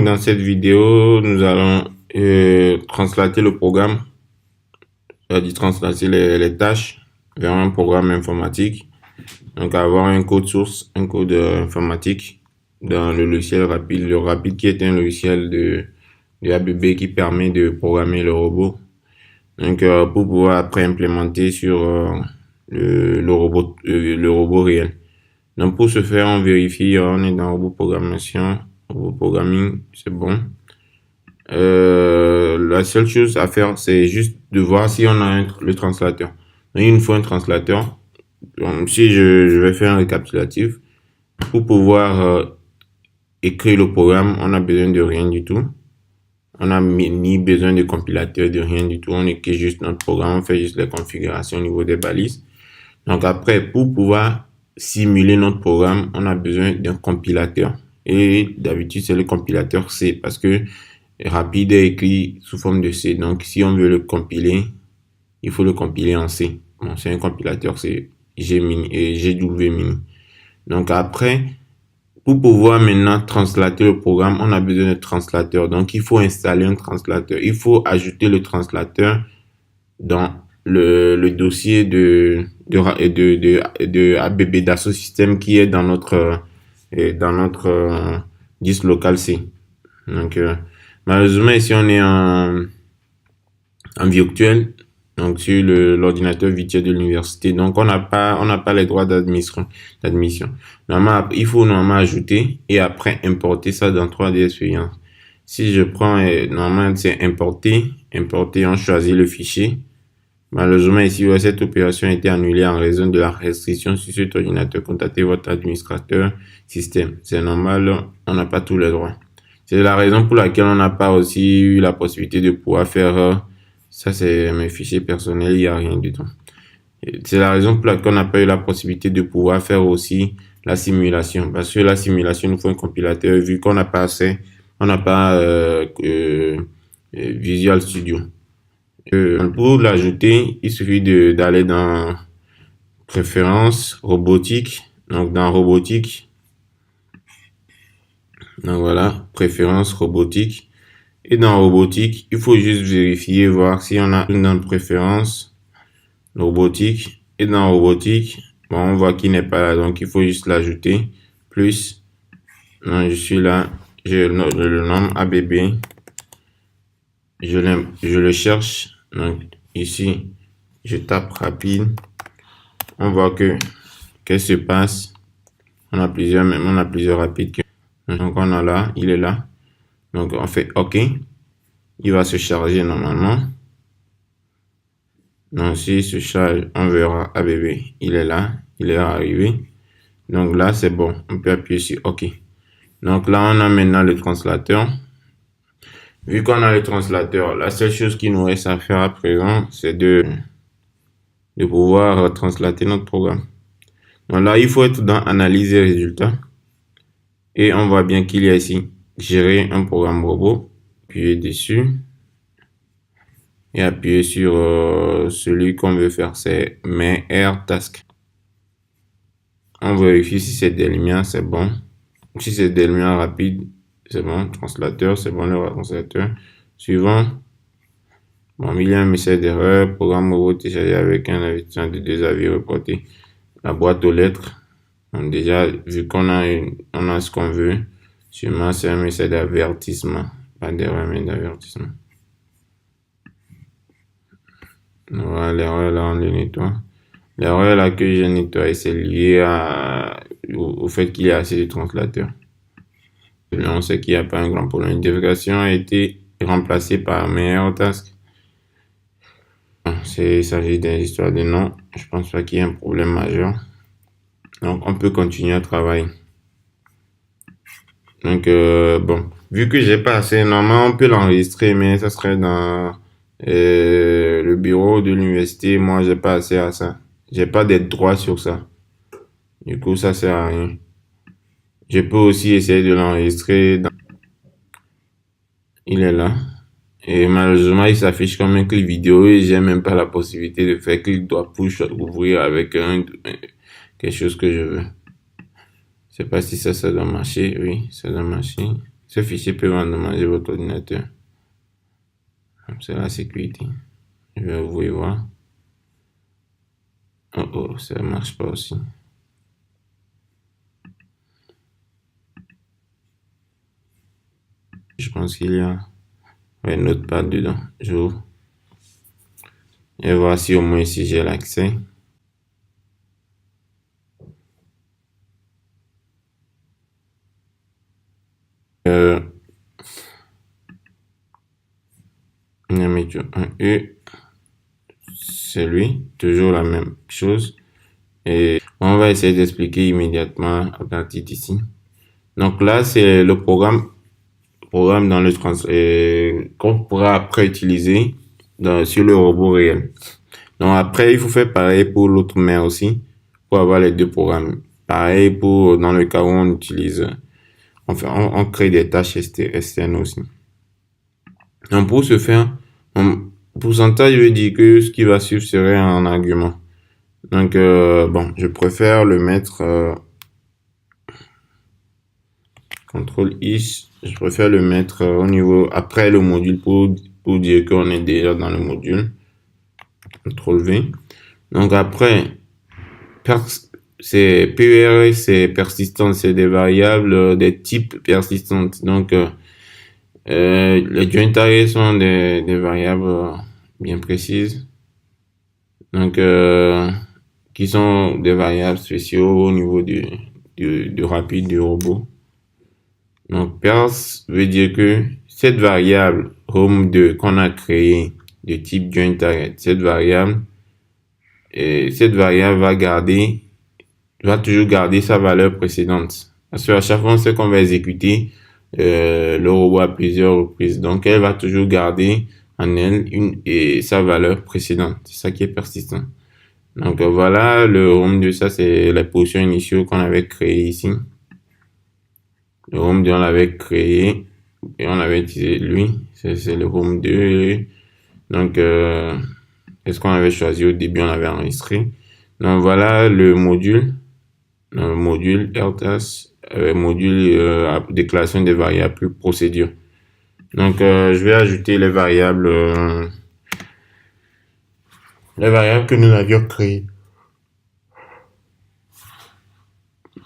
dans cette vidéo, nous allons translater le programme, c'est-à-dire translater les tâches vers un programme informatique. Donc, avoir un code source, un code informatique dans le logiciel Rapid. Le Rapid qui est un logiciel de ABB qui permet de programmer le robot. Donc, pour pouvoir après implémenter sur le robot réel. Donc, pour ce faire, on vérifie, on est dans robot programmation, robot programming, c'est bon. La seule chose à faire, c'est juste de voir si on a le translateur. Donc, il nous faut un translateur. Donc, si je vais faire un récapitulatif, pour pouvoir écrire le programme, on a besoin de rien du tout. On n'a ni besoin de compilateur, de rien du tout. On écrit juste notre programme, on fait juste les configurations au niveau des balises. Donc après, pour pouvoir simuler notre programme, on a besoin d'un compilateur. Et d'habitude, c'est le compilateur C parce que Rapid est écrit sous forme de C. Donc si on veut le compiler, il faut le compiler en C. Bon, c'est un compilateur, c'est GW Mini. Donc après, pour pouvoir maintenant translater le programme, on a besoin de translateur. Donc, il faut installer un translateur. Il faut ajouter le translateur dans le dossier de ABB Dassault Systèmes qui est dans notre disque local C. Donc, malheureusement, ici, on est en virtuel. Donc, sur l'ordinateur virtuel de l'université. Donc, on n'a pas les droits d'admission. Normalement, il faut normalement ajouter et après importer ça dans 3D Experience. Si je prends, normalement, c'est importer, on choisit le fichier. Malheureusement, ici, cette opération a été annulée en raison de la restriction sur cet ordinateur. Contactez votre administrateur système. C'est normal, on n'a pas tous les droits. C'est la raison pour laquelle on n'a pas aussi eu la possibilité de pouvoir faire ça, c'est mes fichiers personnels, il n'y a rien du tout. C'est la raison pour laquelle on n'a pas eu la possibilité de pouvoir faire aussi la simulation. Parce que la simulation, il nous faut un compilateur, vu qu'on n'a pas assez, on n'a pas Visual Studio. Pour l'ajouter, il suffit d'aller dans Préférences, Robotique. Donc, dans Robotique, donc voilà, Préférences, Robotique. Et dans robotique, il faut juste vérifier, voir si on a une dans préférence robotique. Et dans robotique, bon, on voit qu'il n'est pas là, donc il faut juste l'ajouter. Plus, non, je suis là, je le nomme ABB. Je le cherche. Donc ici, je tape rapide. On voit qu'est-ce qui se passe. On a plusieurs rapides. Donc on a là, il est là. Donc, on fait OK. Il va se charger normalement. Donc, s'il se charge, on verra ABB. Il est là. Il est arrivé. Donc, là, c'est bon. On peut appuyer sur OK. Donc, là, on a maintenant le translateur. Vu qu'on a le translateur, la seule chose qui nous reste à faire à présent, c'est de pouvoir translater notre programme. Donc, là, il faut être dans Analyse résultats. Et on voit bien qu'il y a ici Gérer un programme robot, appuyer dessus et appuyer sur celui qu'on veut faire, c'est Main Air Task. On vérifie si c'est des lumières, c'est bon. Si c'est des lumières rapides, c'est bon. Translateur, c'est bon, le translateur. Suivant. Bon, il y a un message d'erreur. Programme robot téléchargé avec un avertissement de 2 avis reportés. La boîte aux lettres. Donc déjà, vu qu'on a ce qu'on veut, sûrement c'est un message d'avertissement. Pas d'erreur, mais d'avertissement. Voilà, l'erreur là, on le nettoie. L'erreur là que j'ai nettoyé, c'est lié au fait qu'il y a assez de translateurs. On sait qu'il n'y a pas un grand problème. L'identification a été remplacée par Meilleur Task. Il s'agit d'une histoire de nom. Je pense pas qu'il y ait un problème majeur. Donc, on peut continuer à travailler. Donc, bon, vu que j'ai pas assez, normalement, on peut l'enregistrer, mais ça serait dans le bureau de l'université. Moi, j'ai pas assez à ça. J'ai pas des droits sur ça. Du coup, ça sert à rien. Je peux aussi essayer de l'enregistrer. Il est là. Et malheureusement, il s'affiche comme un clip vidéo et j'ai même pas la possibilité de faire clic droit push ouvrir avec quelque chose que je veux. Je sais pas si ça doit marcher. Oui, ça doit marcher. Ce fichier peut endommager votre ordinateur. C'est la sécurité. Je vais vous y voir. Oh oh, ça ne marche pas aussi. Je pense qu'il y a un notepad dedans. J'ouvre. Et voici au moins si j'ai l'accès. On a mis un E. C'est lui. Toujours la même chose. Et on va essayer d'expliquer immédiatement à partir d'ici. Donc là, c'est le programme dans le qu'on pourra après utiliser sur le robot réel. Donc après, il faut faire pareil pour l'autre main aussi, pour avoir les deux programmes. Pareil pour dans le cas où on utilise, on crée des tâches externes aussi. Donc pour ce faire, pourcentage veut dire que ce qui va suivre serait un argument. Donc bon, je préfère le mettre CTRL X, je préfère le mettre au niveau après le module pour dire qu'on est déjà dans le module. CTRL V. Donc après, c'est PER, c'est persistant, c'est des variables des types persistantes. Donc les joint arrays sont des variables bien précises. Donc qui sont des variables spéciaux au niveau du rapide du robot. Donc, pers veut dire que cette variable home2 qu'on a créée de type join target, cette variable va toujours garder sa valeur précédente. Parce qu'à chaque fois, on sait qu'on va exécuter le robot à plusieurs reprises. Donc, elle va toujours garder en elle sa valeur précédente. C'est ça qui est persistant. Donc, voilà, le home2, ça, c'est la position initiale qu'on avait créée ici. Le home 2, on l'avait créé et on avait utilisé lui. C'est le home 2. Donc, est-ce qu'on avait choisi au début, on l'avait enregistré. Donc, voilà le module. Le module RTAS, module déclaration des variables plus procédure. Donc, je vais ajouter les variables que nous avions créées.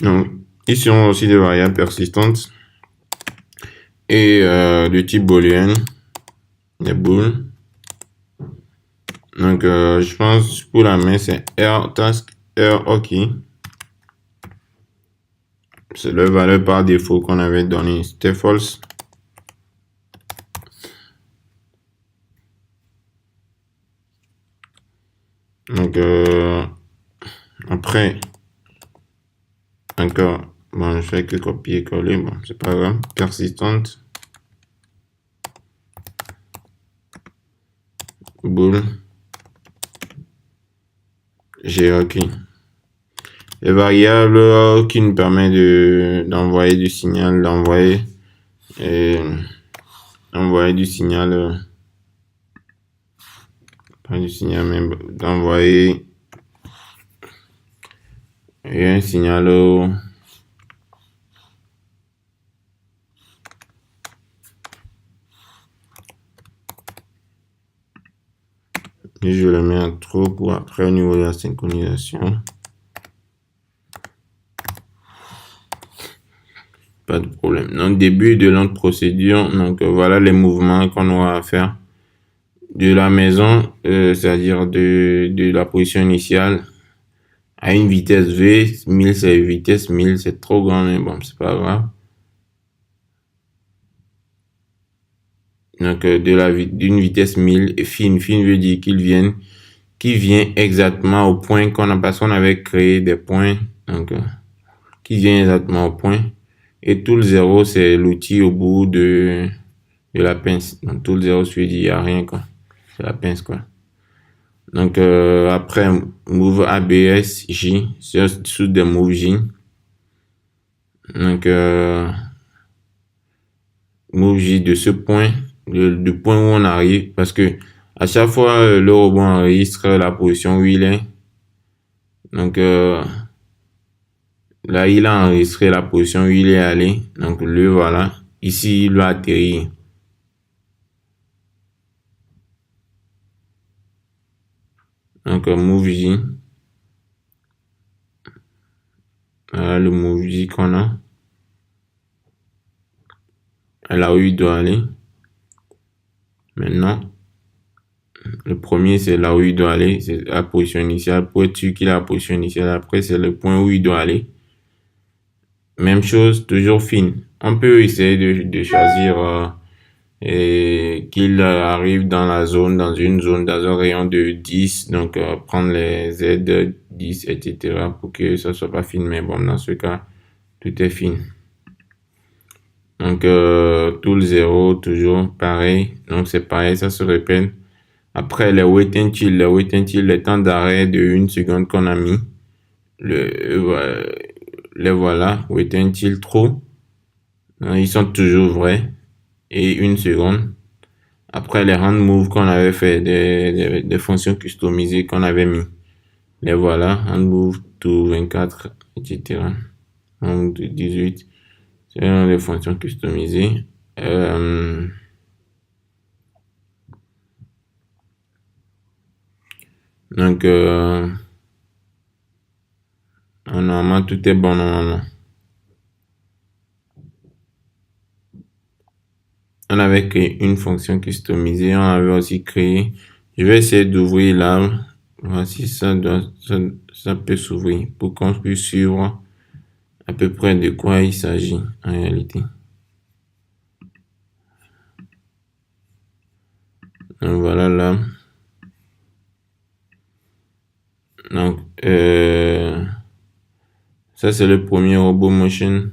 Donc, ici, on a aussi des variables persistantes et de type booléen, des booles. Donc, je pense pour la main, c'est RTask, OK. C'est le valeur par défaut qu'on avait donné, c'était false. Donc, après, encore, bon, je fais que copier-coller, bon, c'est pas grave, persistante, bool, OK. Les variables qui nous permettent d'envoyer du signal, d'envoyer du signal, pas du signal, mais d'envoyer un signal et je le mets en trop pour après au niveau de la synchronisation. Pas de problème. Donc, début de notre procédure. Donc, voilà les mouvements qu'on aura à faire de la maison, c'est-à-dire de la position initiale à une vitesse V. 1000, c'est vitesse 1000, c'est trop grand, mais bon, c'est pas grave. Donc, d'une vitesse 1000, et fine veut dire qu'il vient exactement au point qu'on a, parce qu'on avait créé des points, donc, qui vient exactement au point. Et tout le zéro, c'est l'outil au bout de la pince. Donc, tout le zéro, je dis, il n'y a rien, quoi. C'est la pince, quoi. Donc, après, move ABS J, sous des move J. Donc, move J de ce point, du point où on arrive, parce que à chaque fois, le robot enregistre la position où il est. Donc, là, il a enregistré la position où il est allé. Donc, le voilà. ici, il va atterrir. Donc, Move J. Voilà le Move J qu'on a. Là où il doit aller. Maintenant, le premier, c'est là où il doit aller. C'est la position initiale. Pour être sûr qu'il a la position initiale. Après, c'est le point où il doit aller. Même chose, toujours fine. On peut essayer de choisir et qu'il arrive dans la zone, dans un rayon de 10. Donc, prendre les Z 10, etc. pour que ça soit pas fine. Mais bon, dans ce cas, tout est fine. Donc, tout le 0, toujours pareil. Donc, c'est pareil, ça se répète. Après, les wait until, les temps d'arrêt de 1 seconde qu'on a mis. Les voilà, wait until true. Ils sont toujours vrais. Et 1 seconde. Après, les hand move qu'on avait fait, des fonctions customisées qu'on avait mis. Les voilà, hand move to 24, etc. Donc, 18. C'est les fonctions customisées. Donc, normalement, tout est bon normalement. On avait créé une fonction customisée. On avait aussi créé. Je vais essayer d'ouvrir l'arbre. Voici ça peut s'ouvrir pour qu'on puisse suivre à peu près de quoi il s'agit en réalité. Donc voilà là. Donc ça c'est le premier robot motion.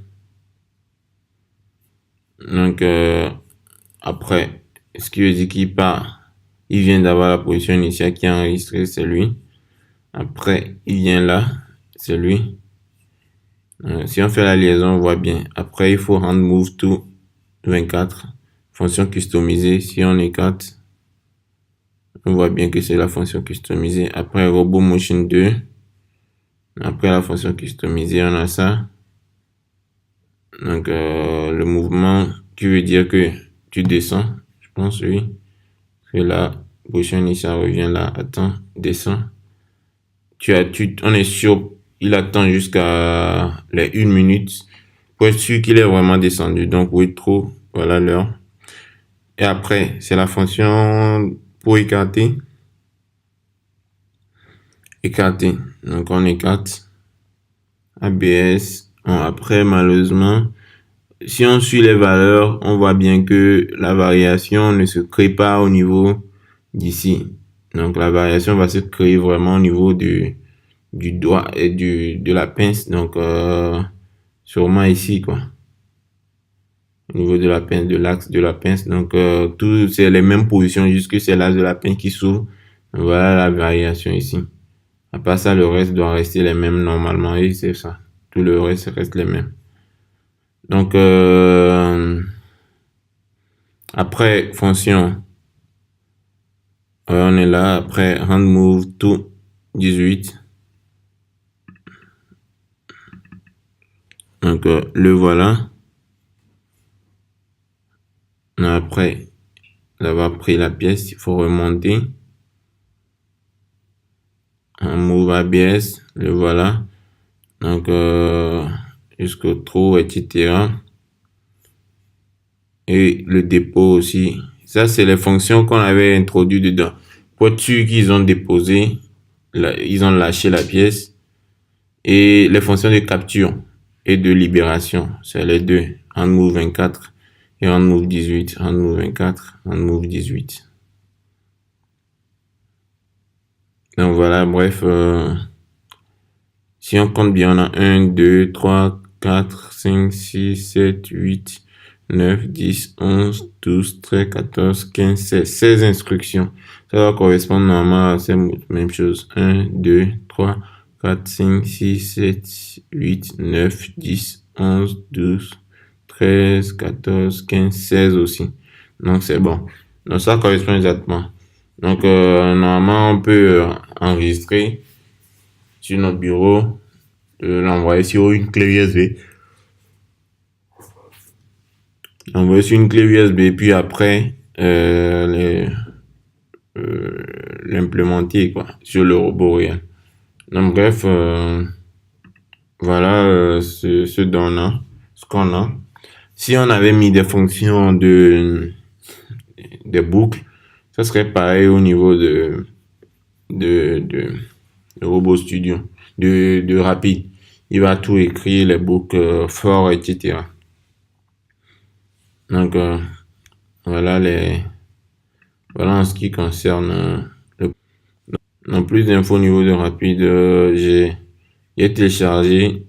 Donc après, ce qui veut dire qu'il part, il vient d'avoir la position initiale qui est enregistrée, c'est lui. Après, il vient là, c'est lui. Si on fait la liaison, on voit bien. Après, il faut hand move to 24. Fonction customisée, si on écarte, on voit bien que c'est la fonction customisée. Après, robot motion 2. Après la fonction customisée, on a ça. Donc, le mouvement qui veut dire que tu descends, je pense, oui. Que la position initiale revient là. Attends, descends. On est sûr, il attend jusqu'à les 1 minute pour être sûr qu'il est vraiment descendu. Donc, oui, trop, voilà l'heure. Et après, c'est la fonction pour écarter. Écarter. Donc, on écarte. ABS. Bon, après, malheureusement, si on suit les valeurs, on voit bien que la variation ne se crée pas au niveau d'ici. Donc, la variation va se créer vraiment au niveau du doigt et de la pince. Donc, sûrement ici, quoi. Au niveau de la pince, de l'axe de la pince. Donc, tout, c'est les mêmes positions, juste que c'est l'axe de la pince qui s'ouvre. Voilà la variation ici. À part ça, le reste doit rester les mêmes normalement. Et c'est ça. Tout le reste reste les mêmes. Donc, après, fonction. On est là. Après, hand move to 18. Donc, le voilà. Après, d'avoir pris la pièce, il faut remonter. Un move ABS, le voilà. Donc, jusqu'au trou, etc. Et le dépôt aussi. Ça, c'est les fonctions qu'on avait introduites dedans. Pour être sûr qu'ils ont déposé, ils ont lâché la pièce. Et les fonctions de capture et de libération, c'est les deux. Hand move 24 et hand move 18. Hand move 24, hand move 18. Donc voilà, bref, si on compte bien, on a 1, 2, 3, 4, 5, 6, 7, 8, 9, 10, 11, 12, 13, 14, 15, 16. 16 instructions. Ça va correspondre normalement à ces mêmes choses. 1, 2, 3, 4, 5, 6, 7, 8, 9, 10, 11, 12, 13, 14, 15, 16 aussi. Donc c'est bon. Donc ça correspond exactement. Donc normalement on peut enregistrer sur notre bureau, l'envoyer sur une clé USB envoyer sur une clé USB, puis après, l'implémenter, quoi, sur le robot réel. Donc, bref, voilà ce qu'on a. Si on avait mis des fonctions des boucles, ça serait pareil au niveau de Robot Studio, de Rapid. Il va tout écrire, les boucles for, etc. Donc, voilà voilà en ce qui concerne non plus d'infos au niveau de Rapid. J'ai téléchargé,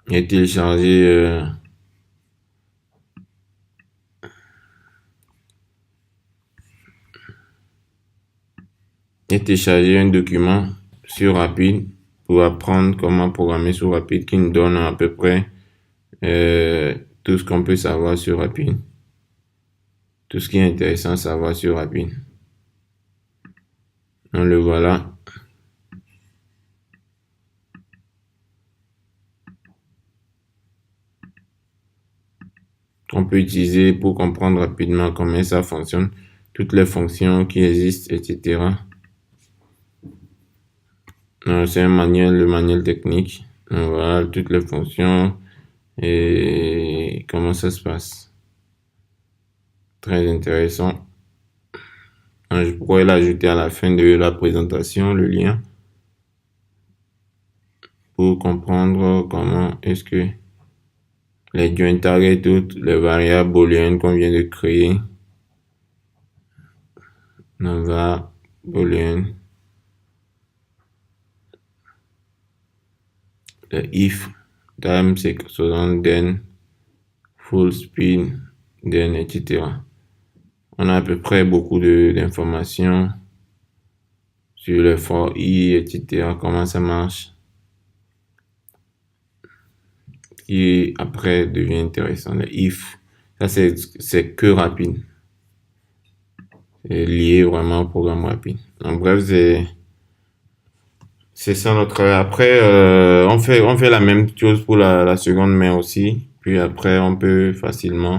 j'ai téléchargé, j'ai téléchargé un document sur Rapid pour apprendre comment programmer sur Rapid qui nous donne à peu près tout ce qu'on peut savoir sur Rapid, tout ce qui est intéressant à savoir sur Rapid. Donc le voilà. On peut utiliser pour comprendre rapidement comment ça fonctionne, toutes les fonctions qui existent, etc. C'est un manuel, le manuel technique. Donc, voilà toutes les fonctions et comment ça se passe. Très intéressant. Donc, je pourrais l'ajouter à la fin de la présentation, le lien, pour comprendre comment est-ce que les joint target, toutes les variables booléennes qu'on vient de créer. Nova, boolean, le if, time, seconde, then, full speed, then, etc. On a à peu près beaucoup d'informations sur le for i, etc. Comment ça marche. Qui après devient intéressant. Le if, ça c'est que rapide. C'est lié vraiment au programme rapide. Donc bref, c'est ça notre travail. Après, on fait la même chose pour la seconde main aussi. Puis après, on peut facilement